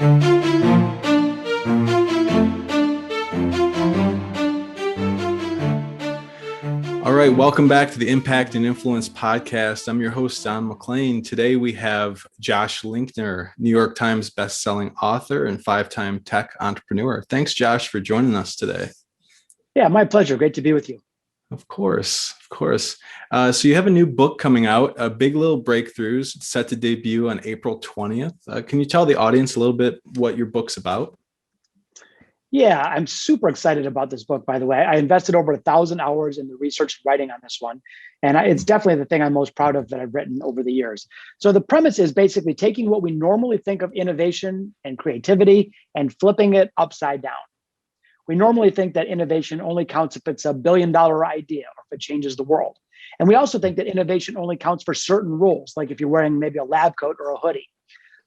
All right, welcome back to the Impact and Influence podcast. I'm your host, McLean. Today we have Josh Linkner, New York Times bestselling author and 5-time tech entrepreneur. Thanks, Josh, for joining us today. Yeah, my pleasure. Great to be with you. Of course. So you have a new book coming out, Big Little Breakthroughs, set to debut on April 20th. Can you tell the audience a little bit what your book's about? Yeah, I'm super excited about this book, by the way. I invested over 1,000 hours in the research and writing on this one. And it's definitely the thing I'm most proud of that I've written over the years. So the premise is basically taking what we normally think of innovation and creativity and flipping it upside down. We normally think that innovation only counts if it's $1 billion idea or if it changes the world. And we also think that innovation only counts for certain rules, like if you're wearing maybe a lab coat or a hoodie.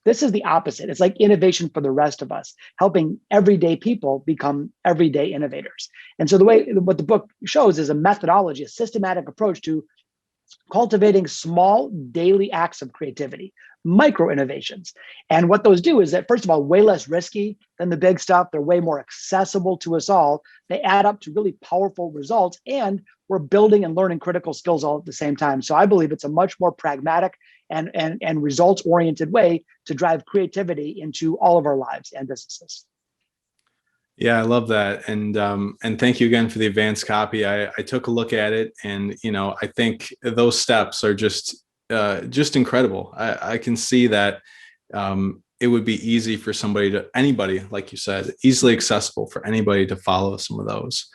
This is the opposite. It's like innovation for the rest of us, helping everyday people become everyday innovators. And so what the book shows is a methodology, a systematic approach to cultivating small daily acts of creativity, micro innovations. And what those do is that, first of all, way less risky than the big stuff. They're way more accessible to us all. They add up to really powerful results, and we're building and learning critical skills all at the same time. So I believe it's a much more pragmatic and results-oriented way to drive creativity into all of our lives and businesses. Yeah, I love that. And thank you again for the advanced copy. I took a look at it, and I think those steps are just incredible. I can see that it would be easy for anybody, like you said, easily accessible for anybody to follow some of those.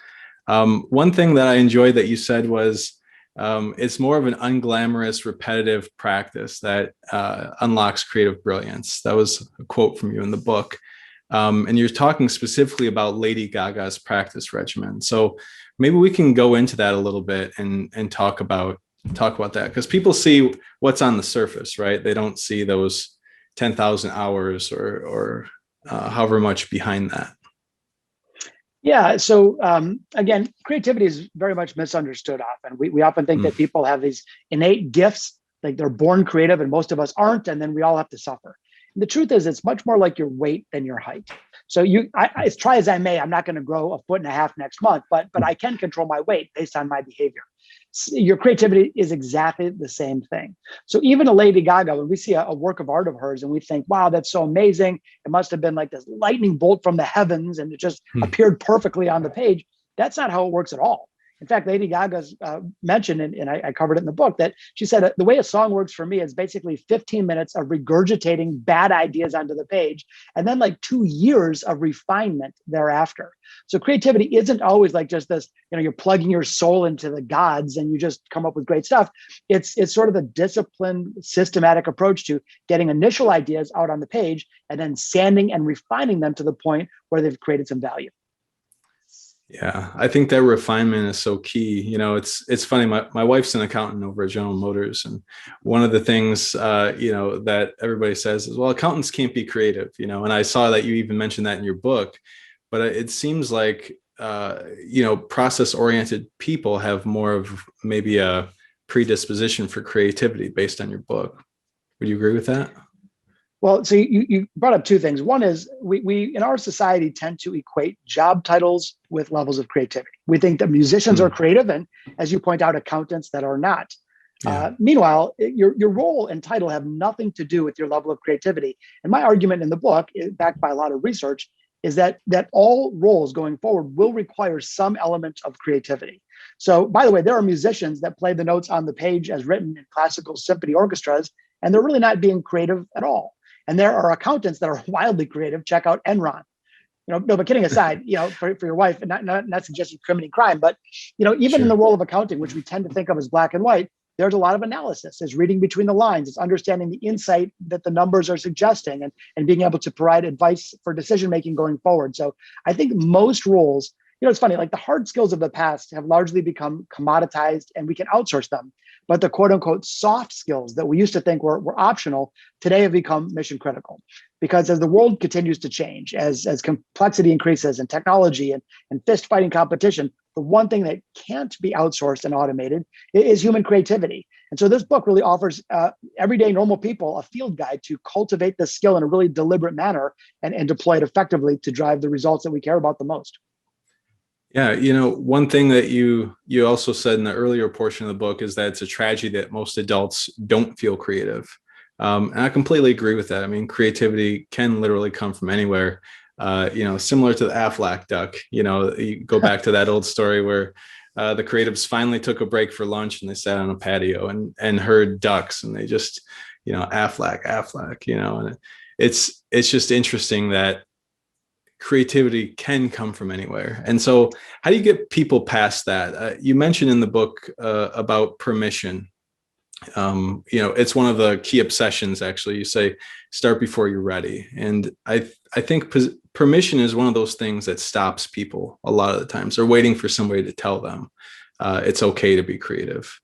One thing that I enjoyed that you said was it's more of an unglamorous, repetitive practice that unlocks creative brilliance. That was a quote from you in the book. And you're talking specifically about Lady Gaga's practice regimen. So maybe we can go into that a little bit and talk about that, because people see what's on the surface, right? They don't see those 10,000 hours or however much behind that. Yeah. So again, creativity is very much misunderstood often. We often think that people have these innate gifts, like they're born creative, and most of us aren't, and then we all have to suffer. And the truth is, it's much more like your weight than your height. So I try as I may, I'm not going to grow 1.5 feet next month, but I can control my weight based on my behavior. Your creativity is exactly the same thing. So even a Lady Gaga, when we see a work of art of hers and we think, wow, that's so amazing, it must have been like this lightning bolt from the heavens and it just appeared perfectly on the page. That's not how it works at all. In fact, Lady Gaga's mentioned, and I covered it in the book, that she said, the way a song works for me is basically 15 minutes of regurgitating bad ideas onto the page, and then like 2 years of refinement thereafter. So creativity isn't always like just this, you're plugging your soul into the gods and you just come up with great stuff. It's sort of a disciplined, systematic approach to getting initial ideas out on the page and then sanding and refining them to the point where they've created some value. Yeah, I think that refinement is so key. It's funny. My wife's an accountant over at General Motors, and one of the things that everybody says is, well, accountants can't be creative. And I saw that you even mentioned that in your book. But it seems like process-oriented people have more of maybe a predisposition for creativity based on your book. Would you agree with that? Well, so you brought up two things. One is we in our society tend to equate job titles with levels of creativity. We think that musicians are creative, and as you point out, accountants that are not. Yeah. Meanwhile, your role and title have nothing to do with your level of creativity. And my argument in the book, backed by a lot of research, is that all roles going forward will require some element of creativity. So, by the way, there are musicians that play the notes on the page as written in classical symphony orchestras, and they're really not being creative at all. And there are accountants that are wildly creative. Check out Enron. No, but kidding aside, for your wife, and not suggesting committing crime, but even in the role of accounting, which we tend to think of as black and white, there's a lot of analysis. It's reading between the lines. It's understanding the insight that the numbers are suggesting and being able to provide advice for decision-making going forward. So I think most roles, it's funny, like the hard skills of the past have largely become commoditized and we can outsource them. But the quote unquote soft skills that we used to think were optional today have become mission critical. Because as the world continues to change, as complexity increases and technology and fist fighting competition, the one thing that can't be outsourced and automated is human creativity. And so this book really offers everyday normal people a field guide to cultivate this skill in a really deliberate manner and deploy it effectively to drive the results that we care about the most. Yeah, you know, one thing that you also said in the earlier portion of the book is that it's a tragedy that most adults don't feel creative. And I completely agree with that. I mean, creativity can literally come from anywhere. You know, similar to the Aflac duck. You know, you go back to that old story where the creatives finally took a break for lunch and they sat on a patio and heard ducks, and they just, you know, Aflac, Aflac. You know, and it's just interesting that creativity can come from anywhere. And so how do you get people past that? You mentioned in the book about permission. You know, it's one of the key obsessions, actually. You say, start before you're ready. And I think permission is one of those things that stops people a lot of the times. They're waiting for somebody to tell them it's okay to be creative.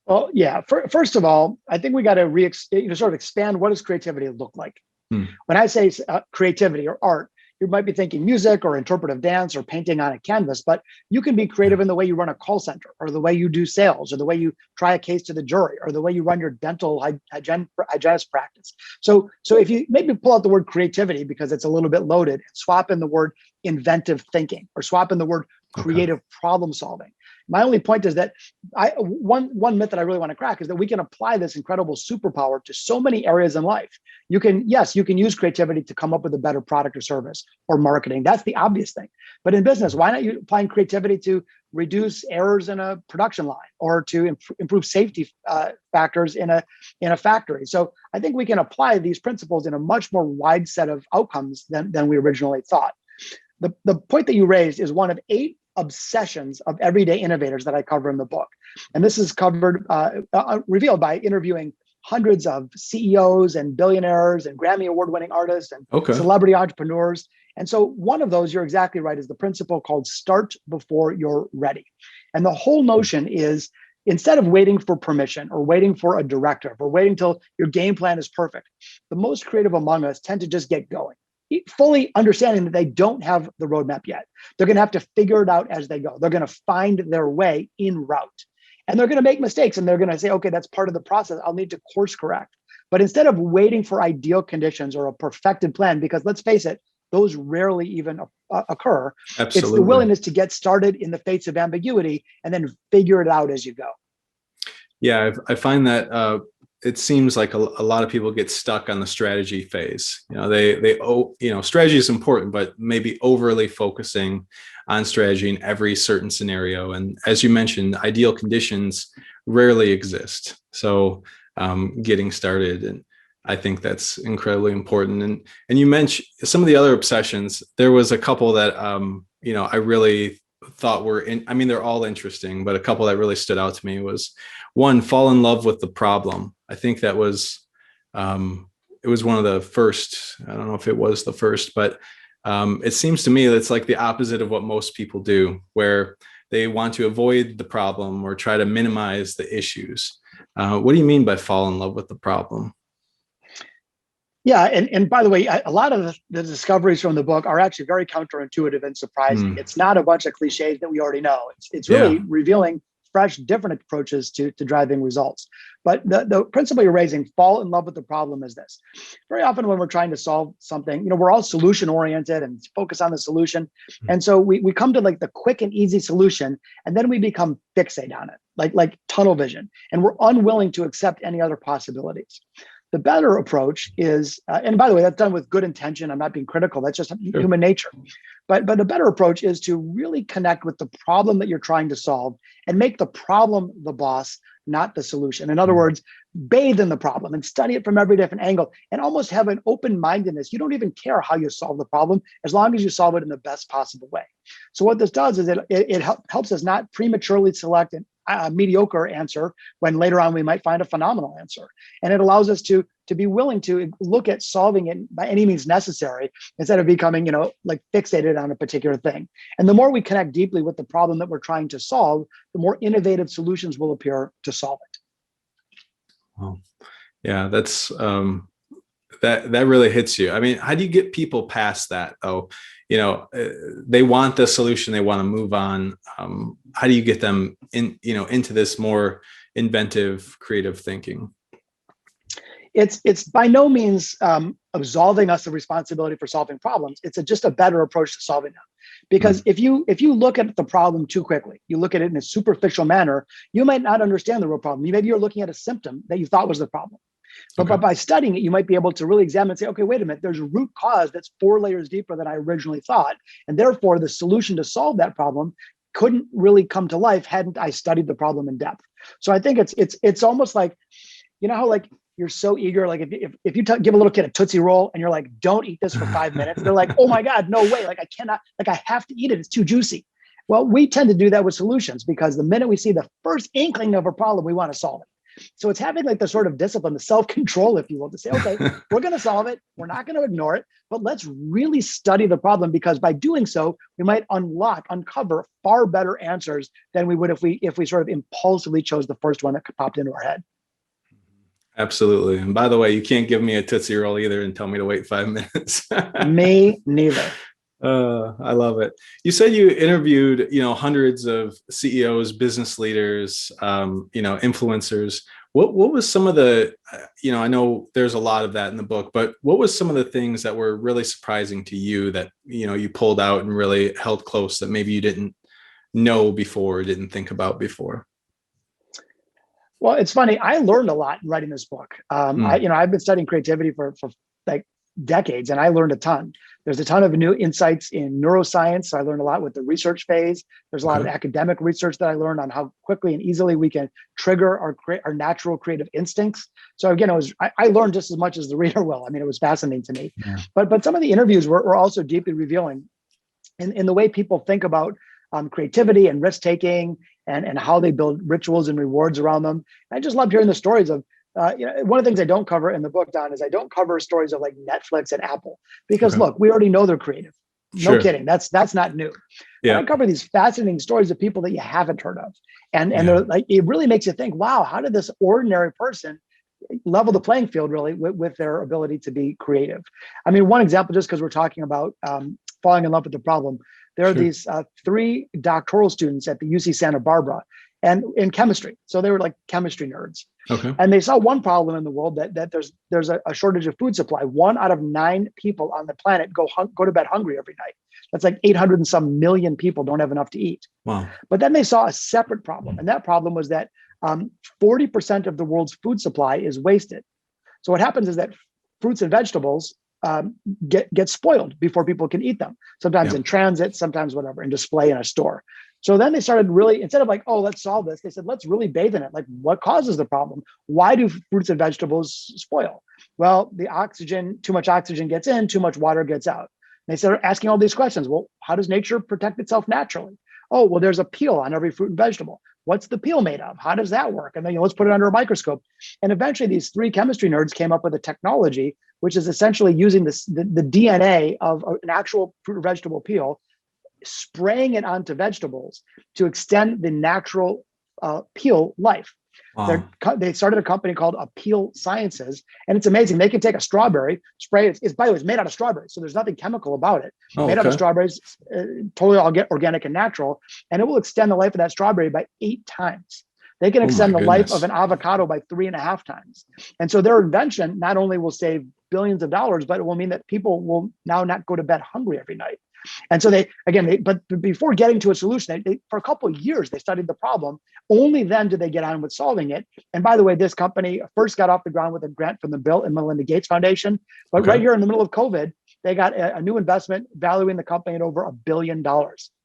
Well, yeah. First of all, I think we got to sort of expand, what does creativity look like? When I say creativity or art, you might be thinking music or interpretive dance or painting on a canvas, but you can be creative in the way you run a call center, or the way you do sales, or the way you try a case to the jury, or the way you run your dental hygienist practice. So if you maybe pull out the word creativity because it's a little bit loaded, and swap in the word inventive thinking, or swap in the word creative problem solving. My only point is that one myth that I really want to crack is that we can apply this incredible superpower to so many areas in life. You can use creativity to come up with a better product or service or marketing. That's the obvious thing. But in business, why not you applying creativity to reduce errors in a production line, or to improve safety factors in a factory? So I think we can apply these principles in a much more wide set of outcomes than we originally thought. The point that you raised is one of 8 obsessions of everyday innovators that I cover in the book. And this is revealed by interviewing hundreds of CEOs and billionaires and Grammy award-winning artists and celebrity entrepreneurs. And so one of those, you're exactly right, is the principle called start before you're ready. And the whole notion is, instead of waiting for permission or waiting for a directive or waiting till your game plan is perfect, the most creative among us tend to just get going, fully understanding that they don't have the roadmap yet. They're going to have to figure it out as they go. They're going to find their way en route. And they're going to make mistakes, and they're going to say, okay, that's part of the process. I'll need to course correct. But instead of waiting for ideal conditions or a perfected plan, because let's face it, those rarely even occur. Absolutely. It's the willingness to get started in the face of ambiguity and then figure it out as you go. Yeah, I find that it seems like a lot of people get stuck on the strategy phase. You know, strategy is important, but maybe overly focusing on strategy in every certain scenario. And as you mentioned, ideal conditions rarely exist. So getting started, and I think that's incredibly important. And you mentioned some of the other obsessions. There was a couple that you know, I really thought I mean, they're all interesting, but a couple that really stood out to me was, one, fall in love with the problem. I think that was, it was one of the first. I don't know if it was the first, but it seems to me that's like the opposite of what most people do, where they want to avoid the problem or try to minimize the issues. What do you mean by fall in love with the problem? Yeah, and by the way, a lot of the discoveries from the book are actually very counterintuitive and surprising. It's not a bunch of cliches that we already know. It's really revealing fresh, different approaches to driving results. But the principle you're raising, fall in love with the problem, is this. Very often when we're trying to solve something, you know, we're all solution oriented and focus on the solution. And so we come to like the quick and easy solution, and then we become fixated on it, like tunnel vision. And we're unwilling to accept any other possibilities. The better approach is, and by the way, that's done with good intention. I'm not being critical. That's just human nature. But a better approach is to really connect with the problem that you're trying to solve and make the problem the boss, not the solution. In other words, bathe in the problem and study it from every different angle, and almost have an open-mindedness. You don't even care how you solve the problem as long as you solve it in the best possible way. So what this does is it helps us not prematurely select a mediocre answer when later on we might find a phenomenal answer. And it allows us to be willing to look at solving it by any means necessary, instead of becoming, you know, like fixated on a particular thing. And the more we connect deeply with the problem that we're trying to solve, the more innovative solutions will appear to solve it. Oh, yeah, that's that really hits you. I mean, how do you get people past that though? they want the solution, they want to move on. How do you get them into this more inventive, creative thinking? It's by no means absolving us of responsibility for solving problems. It's just a better approach to solving them. Because if you look at the problem too quickly, you look at it in a superficial manner, you might not understand the real problem. Maybe you're looking at a symptom that you thought was the problem. But by studying it, you might be able to really examine and say, okay, wait a minute, there's a root cause that's 4 layers deeper than I originally thought. And therefore, the solution to solve that problem couldn't really come to life hadn't I studied the problem in depth. So I think it's almost like, how like you're so eager, like if you give a little kid a Tootsie Roll and you're like, don't eat this for 5 minutes, they're like, oh my God, no way, like I cannot, like I have to eat it, it's too juicy. Well, we tend to do that with solutions because the minute we see the first inkling of a problem, we want to solve it. So it's having like the sort of discipline, the self-control, if you will, to say, okay, we're going to solve it. We're not going to ignore it, but let's really study the problem, because by doing so, we might uncover far better answers than we would if we sort of impulsively chose the first one that popped into our head. Absolutely. And by the way, you can't give me a Tootsie Roll either and tell me to wait 5 minutes. Me neither. I love it. You said you interviewed, hundreds of CEOs, business leaders, influencers. What was some of the, I know there's a lot of that in the book, but what was some of the things that were really surprising to you that, you pulled out and really held close that maybe you didn't know before, or didn't think about before? Well, it's funny. I learned a lot writing this book. I've been studying creativity for like decades, and I learned a ton. There's a ton of new insights in neuroscience. So I learned a lot with the research phase. There's a lot of academic research that I learned on how quickly and easily we can trigger our natural creative instincts. So again, I learned just as much as the reader will. I mean, it was fascinating to me. Yeah. But some of the interviews were also deeply revealing in the way people think about creativity and risk taking and how they build rituals and rewards around them. And I just loved hearing the stories of, one of the things I don't cover in the book, Don, is I don't cover stories of like Netflix and Apple, because look, we already know they're creative. No kidding. That's not new. Yeah. I cover these fascinating stories of people that you haven't heard of. And they're like, it really makes you think, wow, how did this ordinary person level the playing field really with their ability to be creative? I mean, one example, just because we're talking about falling in love with the problem, there are these 3 doctoral students at the UC Santa Barbara and in chemistry. So they were like chemistry nerds. Okay. And they saw one problem in the world that there's a shortage of food supply. 1 out of 9 people on the planet go to bed hungry every night. That's like 800 and some million people don't have enough to eat. Wow. But then they saw a separate problem. And that problem was that 40% of the world's food supply is wasted. So what happens is that fruits and vegetables get spoiled before people can eat them. Sometimes in transit, sometimes whatever, in display in a store. So then they started really, instead of like, oh, let's solve this, they said, let's really bathe in it. Like, what causes the problem? Why do fruits and vegetables spoil? Well, too much oxygen gets in, too much water gets out. And they started asking all these questions. Well, how does nature protect itself naturally? Oh, well, there's a peel on every fruit and vegetable. What's the peel made of? How does that work? And then let's put it under a microscope. And eventually these 3 chemistry nerds came up with a technology, which is essentially using the DNA of an actual fruit or vegetable peel, spraying it onto vegetables to extend the natural peel life. Wow. They started a company called Appeal Sciences, and it's amazing. They can take a strawberry, spray it. By the way, it's made out of strawberries, so there's nothing chemical about it. Made out of strawberries, totally all organic and natural, and it will extend the life of that strawberry by 8 times. They can extend the life of an avocado by 3.5 times. And so their invention not only will save billions of dollars, but it will mean that people will now not go to bed hungry every night. And so but before getting to a solution, for a couple of years, they studied the problem. Only then did they get on with solving it. And by the way, this company first got off the ground with a grant from the Bill and Melinda Gates Foundation. But right here in the middle of COVID, they got a new investment valuing the company at over $1 billion.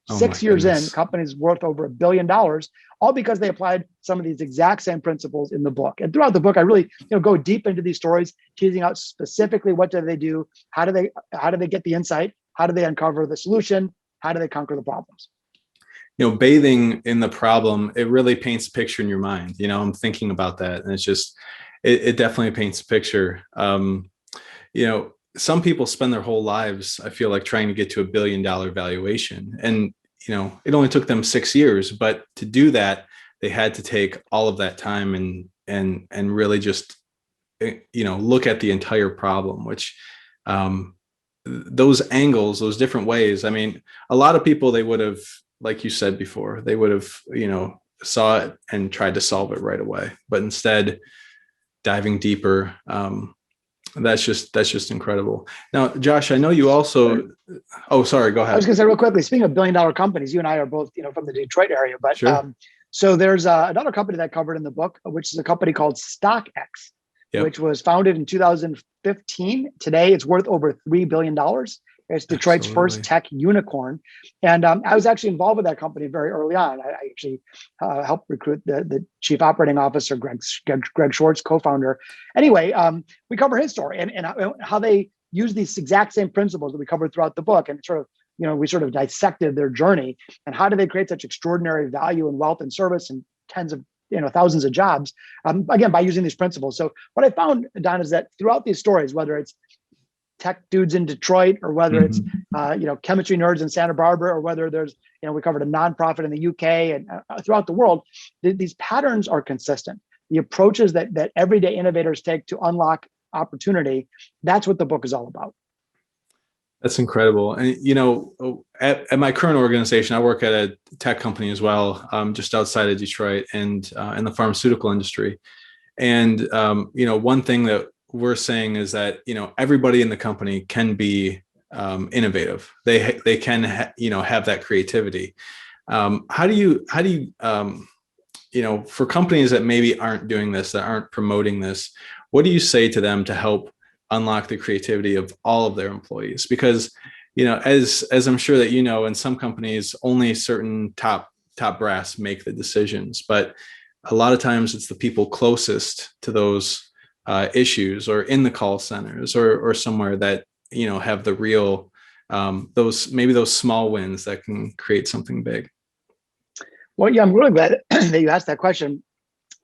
6 years in, the company's worth over $1 billion, all because they applied some of these exact same principles in the book. And throughout the book, I really go deep into these stories, teasing out specifically what do they do, how do they get the insight, how do they uncover the solution, how do they conquer the problems. Bathing in the problem, it really paints a picture in your mind. I'm thinking about that, and it's just, it definitely paints a picture. Some people spend their whole lives, I feel like, trying to get to $1 billion valuation. And, it only took them 6 years, but to do that, they had to take all of that time and really just, look at the entire problem, which, those angles, those different ways. I mean, a lot of people, they would have, like you said before, they would have, saw it and tried to solve it right away. But instead, diving deeper, that's just incredible. Now, Josh, I know you also. Oh, sorry. Go I was ahead. going to say real quickly, speaking of billion-dollar companies, you and I are both, from the Detroit area, but Sure. so there's another company that I covered in the book, which is a company called StockX, Yep. which was founded in 2015. Today, it's worth over $3 billion. It's Detroit's first tech unicorn. And I was actually involved with that company very early on. I actually helped recruit the chief operating officer, Greg Schwartz, co-founder. Anyway, we cover his story and how they use these exact same principles that we covered throughout the book, and we sort of dissected their journey and how do they create such extraordinary value and wealth and service and tens of thousands of jobs, again, by using these principles. So what I found, Don, is that throughout these stories, whether it's tech dudes in Detroit or whether it's chemistry nerds in Santa Barbara, or whether there's we covered a nonprofit in the UK and throughout the world, these patterns are consistent. The approaches that everyday innovators take to unlock opportunity, that's what the book is all about. That's incredible. And at my current organization, I work at a tech company as well, just outside of Detroit, and in the pharmaceutical industry. And one thing that we're saying is that everybody in the company can be innovative. They can have that creativity. How do you for companies that maybe aren't doing this, that aren't promoting this, what do you say to them to help unlock the creativity of all of their employees? Because as I'm sure that in some companies only certain top brass make the decisions, but a lot of times it's the people closest to those issues, or in the call centers, or somewhere that have the real those small wins that can create something big. Well, yeah, I'm really glad that you asked that question.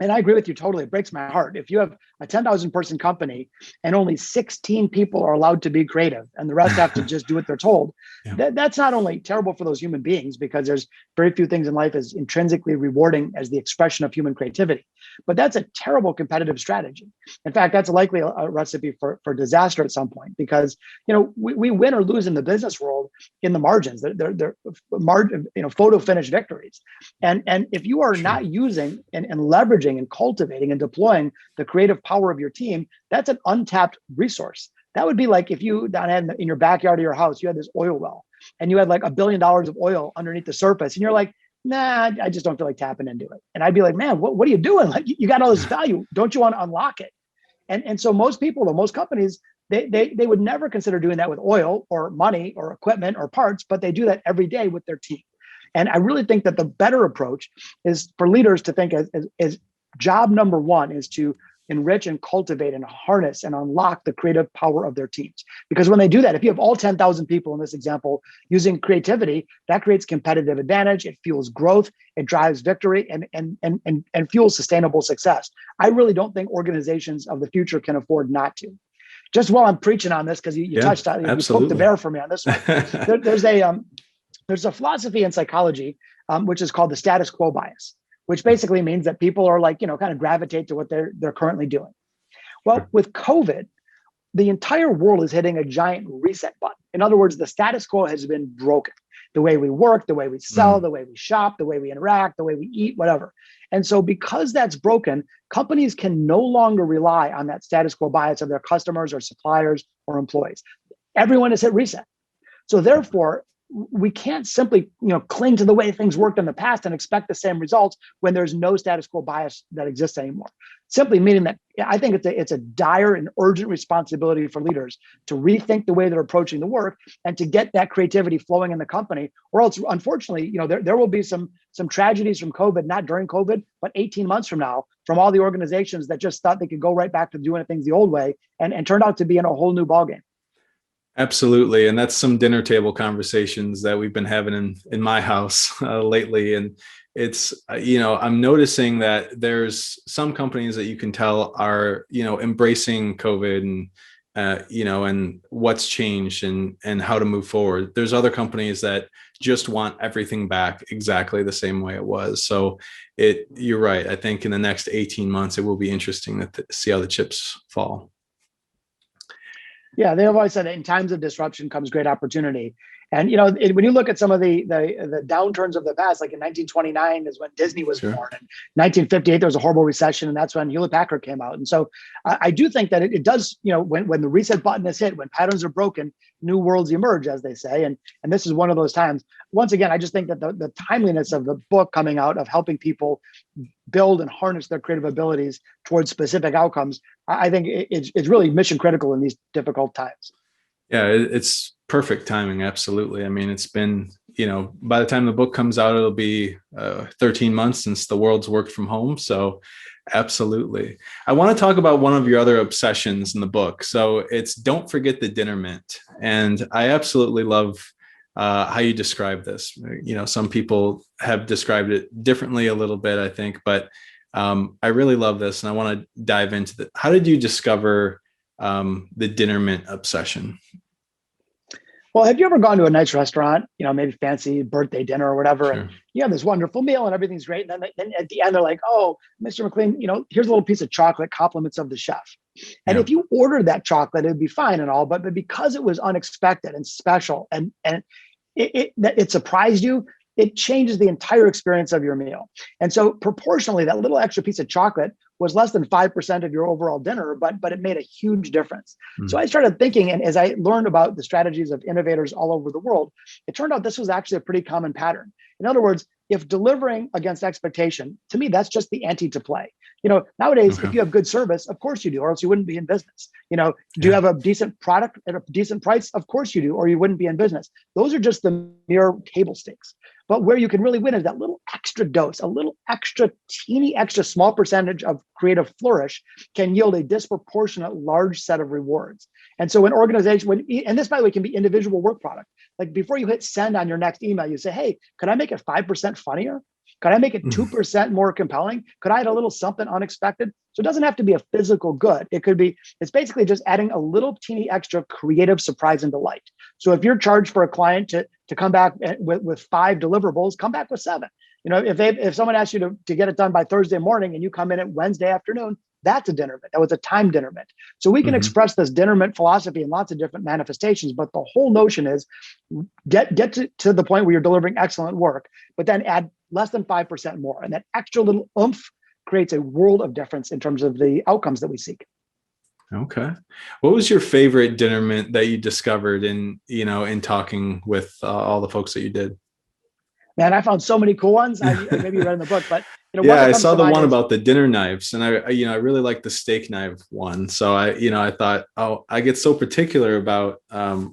And I agree with you totally. It breaks my heart. If you have a 10,000 person company and only 16 people are allowed to be creative and the rest have to just do what they're told, Yeah. That's not only terrible for those human beings, because there's very few things in life as intrinsically rewarding as the expression of human creativity, but that's a terrible competitive strategy. In fact, that's likely a recipe for disaster at some point, because we win or lose in the business world in the margins. They're photo finish victories. And if you are not using and leveraging and cultivating and deploying the creative power of your team, that's an untapped resource. That would be like if you, Don, had in your backyard of your house, you had this oil well and you had like $1 billion of oil underneath the surface, and you're like, nah, I just don't feel like tapping into it. And I'd be like, man, what are you doing? Like, you got all this value. Don't you want to unlock it? And so most people, or most companies, they would never consider doing that with oil or money or equipment or parts, but they do that every day with their team. And I really think that the better approach is for leaders to think as job number one is to enrich and cultivate and harness and unlock the creative power of their teams. Because when they do that, if you have all 10,000 people in this example using creativity, that creates competitive advantage. It fuels growth, it drives victory, and fuels sustainable success. I really don't think organizations of the future can afford not to. Just while I'm preaching on this, because you touched on, you poked the bear for me on this one. There's a philosophy in psychology, which is called the status quo bias, which basically means that people are like, kind of gravitate to what they're currently doing. Well, with COVID, the entire world is hitting a giant reset button. In other words, the status quo has been broken. The way we work, the way we sell, the way we shop, the way we interact, the way we eat, whatever. And so because that's broken, companies can no longer rely on that status quo bias of their customers or suppliers or employees. Everyone has hit reset. So therefore, we can't simply cling to the way things worked in the past and expect the same results when there's no status quo bias that exists anymore. Simply meaning that I think it's a dire and urgent responsibility for leaders to rethink the way they're approaching the work and to get that creativity flowing in the company, or else unfortunately there will be some tragedies from COVID, not during COVID, but 18 months from now, from all the organizations that just thought they could go right back to doing things the old way and turned out to be in a whole new ballgame. Absolutely. And that's some dinner table conversations that we've been having in my house lately. And it's, I'm noticing that there's some companies that you can tell are, embracing COVID and, and what's changed and how to move forward. There's other companies that just want everything back exactly the same way it was. So you're right. I think in the next 18 months, it will be interesting to see how the chips fall. Yeah, they've always said that in times of disruption comes great opportunity. And when you look at some of the downturns of the past, like in 1929 is when Disney was Sure. born, and 1958 there was a horrible recession, and that's when Hewlett Packard came out. And so I do think that it does, when the reset button is hit, when patterns are broken, new worlds emerge, as they say, and this is one of those times. Once again, I just think that the timeliness of the book coming out of helping people build and harness their creative abilities towards specific outcomes, I think it's really mission critical in these difficult times. Yeah, it's perfect timing. Absolutely. I mean, it's been, by the time the book comes out, it'll be 13 months since the world's worked from home. So absolutely. I want to talk about one of your other obsessions in the book. So it's Don't Forget the Dinner Mint. And I absolutely love how you describe this. Some people have described it differently a little bit, I think, but I really love this. And I want to dive into that. How did you discover the dinner mint obsession? Well, have you ever gone to a nice restaurant, maybe fancy birthday dinner or whatever, Sure. and you have this wonderful meal and everything's great. And then at the end, they're like, "Oh, Mr. McLean, here's a little piece of chocolate, compliments of the chef." And Yeah. if you ordered that chocolate, it'd be fine and all, but because it was unexpected and special and it surprised you, it changes the entire experience of your meal. And so proportionally, that little extra piece of chocolate was less than 5% of your overall dinner, but it made a huge difference. So I started thinking, and as I learned about the strategies of innovators all over the world, it turned out this was actually a pretty common pattern. In other words, if delivering against expectation, to me, that's just the ante to play. Nowadays, Okay. if you have good service, of course you do, or else you wouldn't be in business. Do you Yeah. have a decent product at a decent price? Of course you do, or you wouldn't be in business. Those are just the mere table stakes. But where you can really win is that little extra dose, a little extra, teeny extra small percentage of creative flourish can yield a disproportionate large set of rewards. And so an organization, and this by the way can be individual work product. Like before you hit send on your next email, you say, "Hey, could I make it 5% funnier? Could I make it 2% more compelling? Could I add a little something unexpected?" So it doesn't have to be a physical good. It's basically just adding a little teeny extra creative surprise and delight. So if you're charged for a client to come back with 5 deliverables, come back with 7. If someone asks you to get it done by Thursday morning and you come in at Wednesday afternoon, that's a dinner mint. That was a time dinner mint. So we can express this dinner mint philosophy in lots of different manifestations, but the whole notion is get to the point where you're delivering excellent work, but then add less than 5% more. And that extra little oomph creates a world of difference in terms of the outcomes that we seek. Okay. What was your favorite dinner mint that you discovered in talking with all the folks that you did? Man, I found so many cool ones. Maybe you read in the book, but one Yeah, that I comes saw to the mind one is, about the dinner knives, and I really like the steak knife one. So I thought, oh, I get so particular about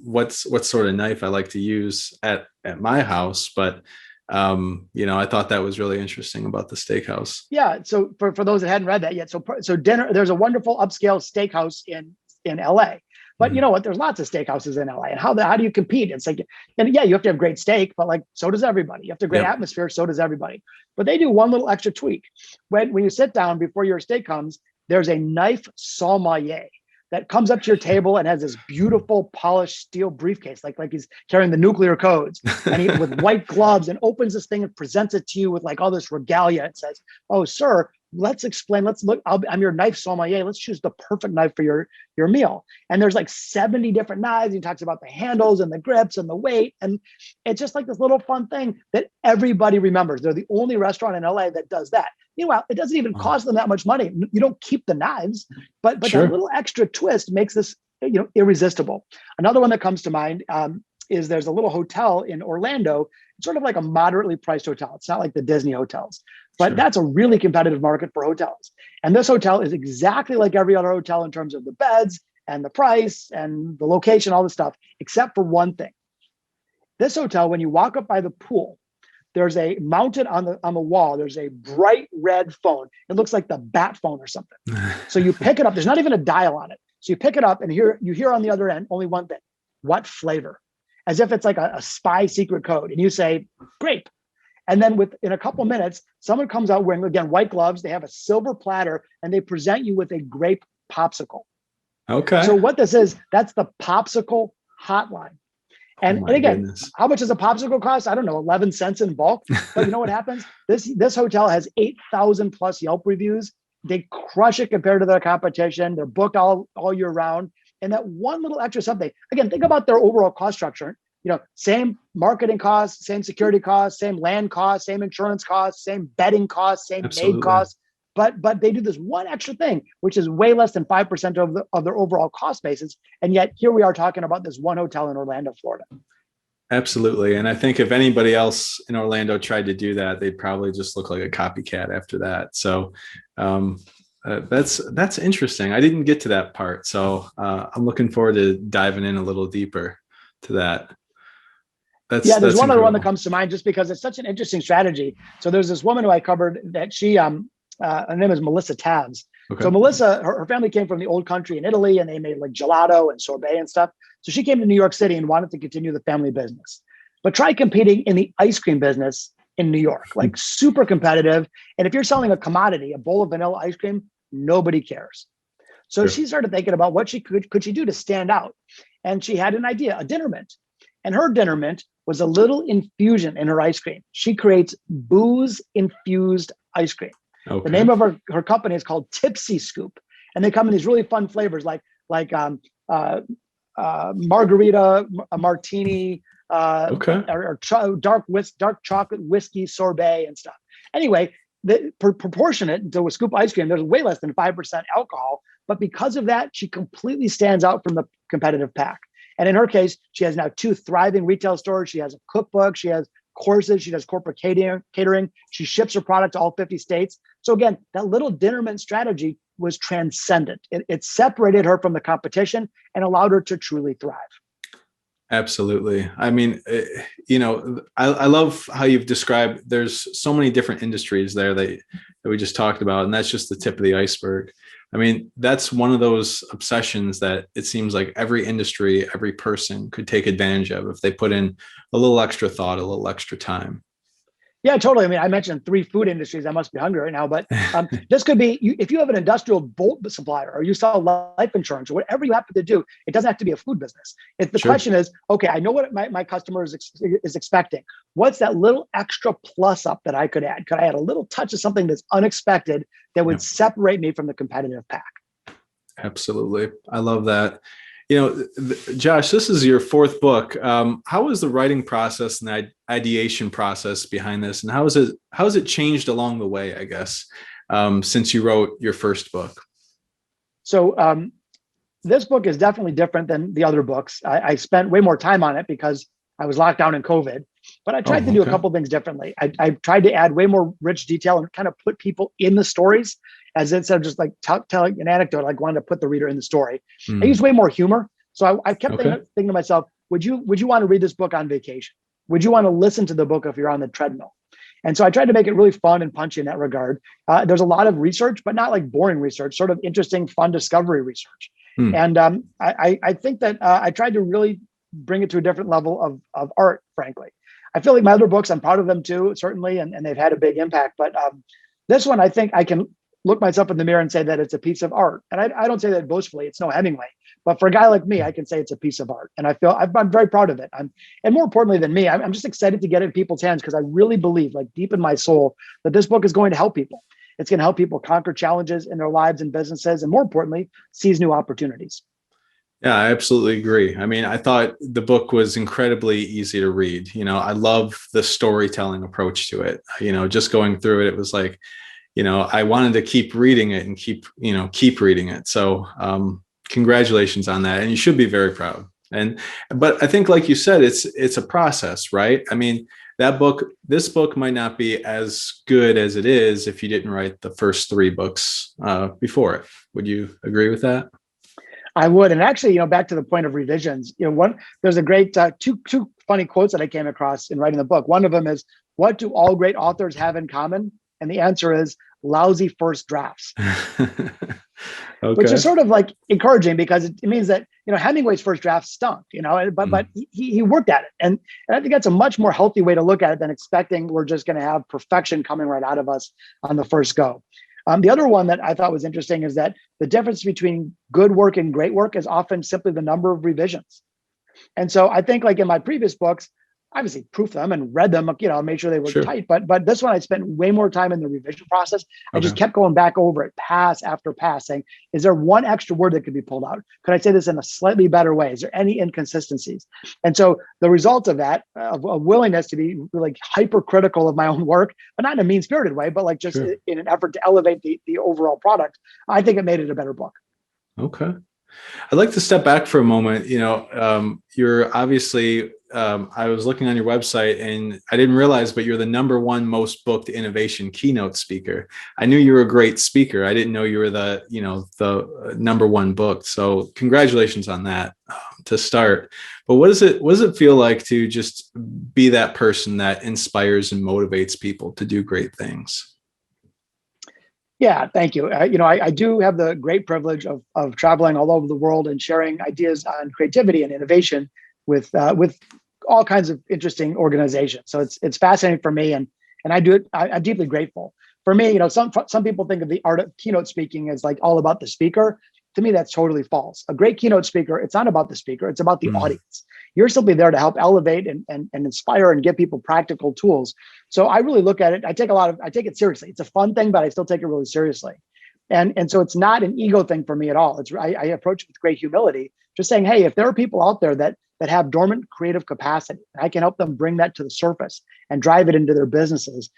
what sort of knife I like to use at my house, but I thought that was really interesting about the steakhouse. yeah. So for those that hadn't read that yet, so dinner. There's a wonderful upscale steakhouse in LA. But you know what? There's lots of steakhouses in LA, and how do you compete? It's like, and yeah, you have to have great steak, but like so does everybody. You have to have great Yep. atmosphere, so does everybody. But they do one little extra tweak. When you sit down before your steak comes, there's a knife sommelier that comes up to your table and has this beautiful polished steel briefcase, like he's carrying the nuclear codes, and he with white gloves and opens this thing and presents it to you with like all this regalia. It says, "Oh, sir, let's explain. Let's look. I'm your knife sommelier. Let's choose the perfect knife for your meal." And there's like 70 different knives. He talks about the handles and the grips and the weight, and it's just like this little fun thing that everybody remembers. They're the only restaurant in LA that does that. Meanwhile, it doesn't even cost them that much money. You don't keep the knives, but Sure. that little extra twist makes this irresistible. Another one that comes to mind is there's a little hotel in Orlando. It's sort of like a moderately priced hotel. It's not like the Disney hotels, but Sure. that's a really competitive market for hotels. And this hotel is exactly like every other hotel in terms of the beds and the price and the location, all this stuff, except for one thing. This hotel, when you walk up by the pool, there's a mounted on the wall, there's a bright red phone. It looks like the bat phone or something. So you pick it up, there's not even a dial on it. So you pick it up and you hear on the other end only one thing: what flavor? As if it's like a spy secret code. And you say, grape. And then in a couple minutes, someone comes out wearing, again, white gloves. They have a silver platter and they present you with a grape popsicle. Okay. So what this is, that's the popsicle hotline. And again, goodness. how much does a popsicle cost? I don't know, 11 cents in bulk. But you know what happens? This hotel has 8,000 plus Yelp reviews. They crush it compared to their competition. They're booked all year round. And that one little extra something, again, think about their overall cost structure. Same marketing costs, same security costs, same land costs, same insurance costs, same bedding costs, same maid Absolutely. costs. But they do this one extra thing, which is way less than 5% of their overall cost basis. And yet here we are talking about this one hotel in Orlando, Florida. Absolutely. And I think if anybody else in Orlando tried to do that, they'd probably just look like a copycat after that. So that's interesting. I didn't get to that part. So I'm looking forward to diving in a little deeper to that. There's one other one that incredible. comes to mind just because it's such an interesting strategy. So there's this woman who I covered that her name is Melissa Tavs. Okay. So Melissa, her family came from the old country in Italy, and they made like gelato and sorbet and stuff. So she came to New York City and wanted to continue the family business, but try competing in the ice cream business in New York, like super competitive. And if you're selling a commodity, a bowl of vanilla ice cream, nobody cares. So Sure. she started thinking about what she could she do to stand out. And she had an idea, a dinner mint. And her dinner mint was a little infusion in her ice cream. She creates booze infused ice cream. Okay. The name of her company is called Tipsy Scoop, and they come in these really fun flavors like margarita, a martini, or dark chocolate whiskey sorbet and stuff. Anyway, proportionate to a scoop ice cream, there's way less than 5% alcohol, but because of that, she completely stands out from the competitive pack. And in her case, she has now 2 thriving retail stores. She has a cookbook. She has courses. She does corporate catering. She ships her product to all 50 states. So again, that little dinner mint strategy was transcendent. It separated her from the competition and allowed her to truly thrive. Absolutely. I mean, I love how you've described, there's so many different industries there that we just talked about, and that's just the tip of the iceberg. I mean, that's one of those obsessions that it seems like every industry, every person could take advantage of if they put in a little extra thought, a little extra time. Yeah, totally. I mean, I mentioned 3 food industries. I must be hungry right now, but this could be if you have an industrial bolt supplier or you sell life insurance or whatever you happen to do. It doesn't have to be a food business. If the Sure. question is, okay, I know what my customer is expecting. What's that little extra plus up that I could add? Could I add a little touch of something that's unexpected that would separate me from the competitive pack? Absolutely. I love that. Josh, this is your 4th book. How was the writing process and the ideation process behind this? And how has it changed along the way, I guess, since you wrote your first book? So this book is definitely different than the other books. I spent way more time on it because I was locked down in COVID, but I tried to do a couple things differently. I tried to add way more rich detail and kind of put people in the stories, as instead of just like telling an anecdote, like wanted to put the reader in the story. I used way more humor. So I kept thinking to myself, would you want to read this book on vacation? Would you want to listen to the book if you're on the treadmill? And so I tried to make it really fun and punchy in that regard. There's a lot of research, but not like boring research, sort of interesting, fun discovery research. And I think that I tried to really bring it to a different level of art, frankly. I feel like my other books, I'm proud of them too, certainly, and they've had a big impact. But this one, I think I can look myself in the mirror and say that it's a piece of art. And I don't say that boastfully, it's no Hemingway, but for a guy like me, I can say it's a piece of art. And I'm very proud of it. And more importantly than me, I'm just excited to get it in people's hands because I really believe, like deep in my soul, that this book is going to help people. It's going to help people conquer challenges in their lives and businesses, and more importantly, seize new opportunities. Yeah, I absolutely agree. I mean, I thought the book was incredibly easy to read. I love the storytelling approach to it. Just going through it, it was like, I wanted to keep reading it and keep reading it. So congratulations on that. And you should be very proud. But I think, like you said, it's a process, right? I mean, this book might not be as good as it is if you didn't write the first 3 books before it. Would you agree with that? I would. And actually, back to the point of revisions, there's a great two funny quotes that I came across in writing the book. One of them is, what do all great authors have in common? And the answer is lousy first drafts. Which is sort of like encouraging because it means that, Hemingway's first draft stunk, but he worked at it. And I think that's a much more healthy way to look at it than expecting we're just going to have perfection coming right out of us on the first go. The other one that I thought was interesting is that the difference between good work and great work is often simply the number of revisions. And so I think, like in my previous books, obviously proofed them and read them, made sure they were Sure. tight. But this one, I spent way more time in the revision process. I just Okay. kept going back over it, pass after pass, saying, is there one extra word that could be pulled out? Could I say this in a slightly better way? Is there any inconsistencies? And so the result of that, of a willingness to be like hypercritical of my own work, but not in a mean-spirited way, but like just Sure. in an effort to elevate the overall product, I think it made it a better book. Okay. I'd like to step back for a moment. You're obviously, I was looking on your website and I didn't realize, but you're the #1 most booked innovation keynote speaker. I knew you were a great speaker. I didn't know you were the #1 booked. So congratulations on that to start. But what does it feel like to just be that person that inspires and motivates people to do great things? Yeah, thank you. I do have the great privilege of traveling all over the world and sharing ideas on creativity and innovation with all kinds of interesting organizations. So it's fascinating for me, and I do it. I'm deeply grateful. For me, some people think of the art of keynote speaking as like all about the speaker. To me, that's totally false. A great keynote speaker, it's not about the speaker; it's about the audience. You're simply there to help elevate and inspire and give people practical tools. So I really look at it. I take it seriously. It's a fun thing, but I still take it really seriously. And so it's not an ego thing for me at all. I approach it with great humility, just saying, hey, if there are people out there that have dormant creative capacity, I can help them bring that to the surface and drive it into their businesses.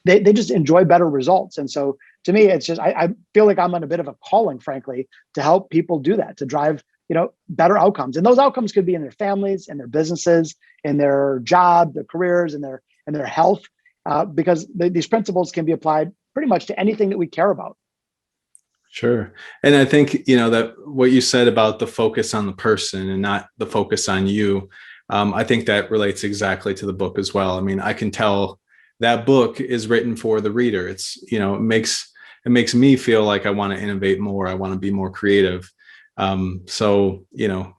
They just enjoy better results. And so to me, it's just I feel like I'm on a bit of a calling, frankly, to help people do that, to drive better outcomes. And those outcomes could be in their families, in their businesses, in their job, their careers, and their health, because these principles can be applied pretty much to anything that we care about. Sure. And I think, that what you said about the focus on the person and not the focus on you, I think that relates exactly to the book as well. I mean, I can tell that book is written for the reader. It's, it makes me feel like I want to innovate more. I want to be more creative. So,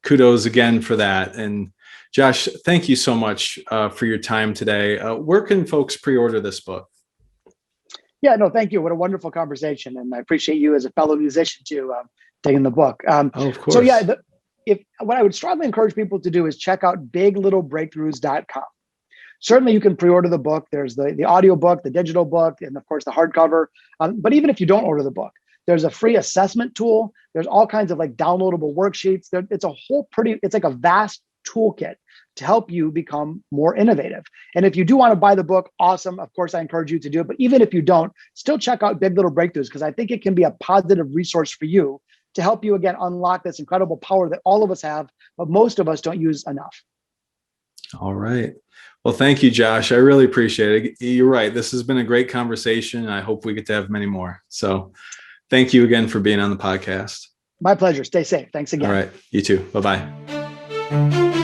kudos again for that. And Josh, thank you so much for your time today. Where can folks pre-order this book? Yeah, no, thank you. What a wonderful conversation. And I appreciate you as a fellow musician too, taking the book. Oh, of course. So yeah, what I would strongly encourage people to do is check out biglittlebreakthroughs.com. Certainly you can pre-order the book. There's the audio book, the digital book, and of course the hardcover. But even if you don't order the book, there's a free assessment tool. There's all kinds of like downloadable worksheets. It's like a vast toolkit to help you become more innovative. And if you do want to buy the book, awesome. Of course, I encourage you to do it. But even if you don't, still check out Big Little Breakthroughs, because I think it can be a positive resource for you to help you, again, unlock this incredible power that all of us have, but most of us don't use enough. All right. Well, thank you, Josh. I really appreciate it. You're right. This has been a great conversation. I hope we get to have many more. So thank you again for being on the podcast. My pleasure. Stay safe. Thanks again. All right. You too. Bye-bye.